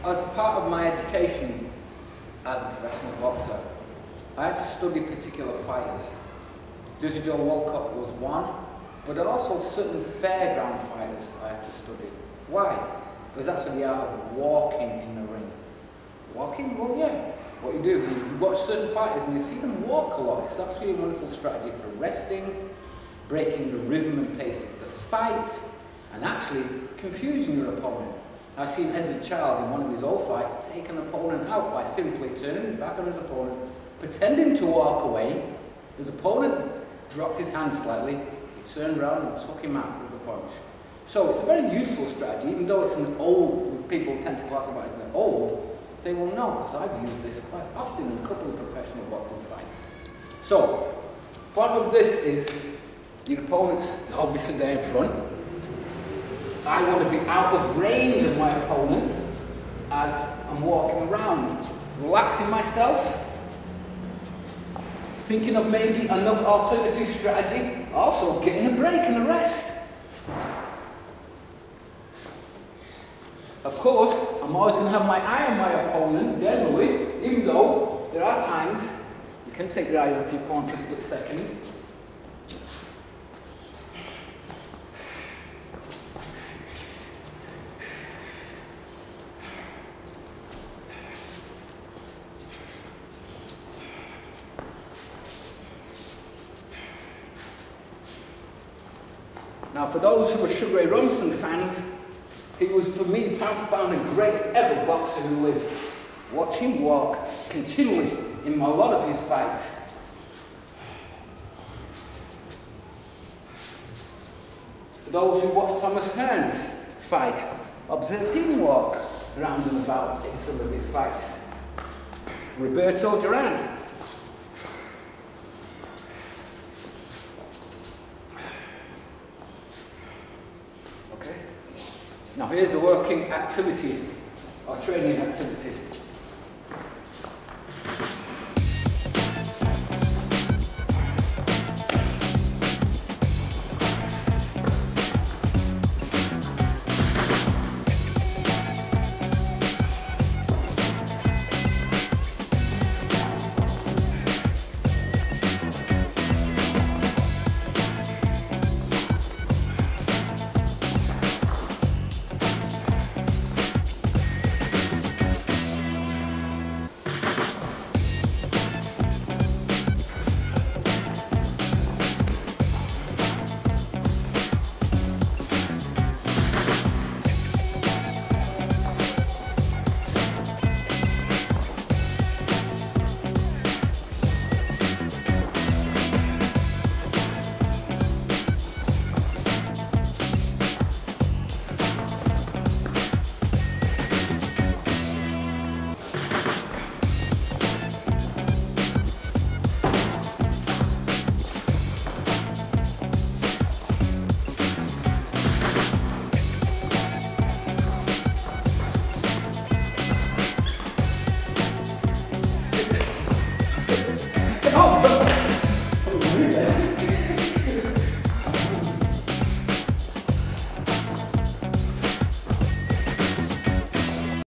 As part of my education as a professional boxer, I had to study particular fighters. Dizzy Joe Walcott was one, but also certain fairground fighters I had to study. Why? Because that's the art of walking in the ring. Walking? Well, yeah. What you do is you watch certain fighters and you see them walk a lot. It's actually a wonderful strategy for resting, breaking the rhythm and pace of the fight, and actually confusing your opponent. I've seen Ezra Charles in one of his old fights take an opponent out by simply turning his back on his opponent, pretending to walk away. His opponent dropped his hand slightly, he turned around and took him out with the punch. So it's a very useful strategy, even though it's an old, people tend to classify it as an old. Say, well, no, because I've used this quite often in a couple of professional boxing fights. So, part of this is your opponent's obviously there in front. I want to be out of range of my opponent as I'm walking around, relaxing myself, thinking of maybe another alternative strategy, also getting a break and a rest. Of course, I'm always going to have my eye on my opponent, generally, even though there are times you can take your eye off your opponent for a split second. Now, for those who are Sugar Ray Robinson fans, he was, for me, pound for pound, the greatest ever boxer who lived. Watch him walk continually in a lot of his fights. For those who watch Thomas Hearn's fight, observe him walk round and about in some of his fights. Roberto Duran. Now here's a working activity, or training activity.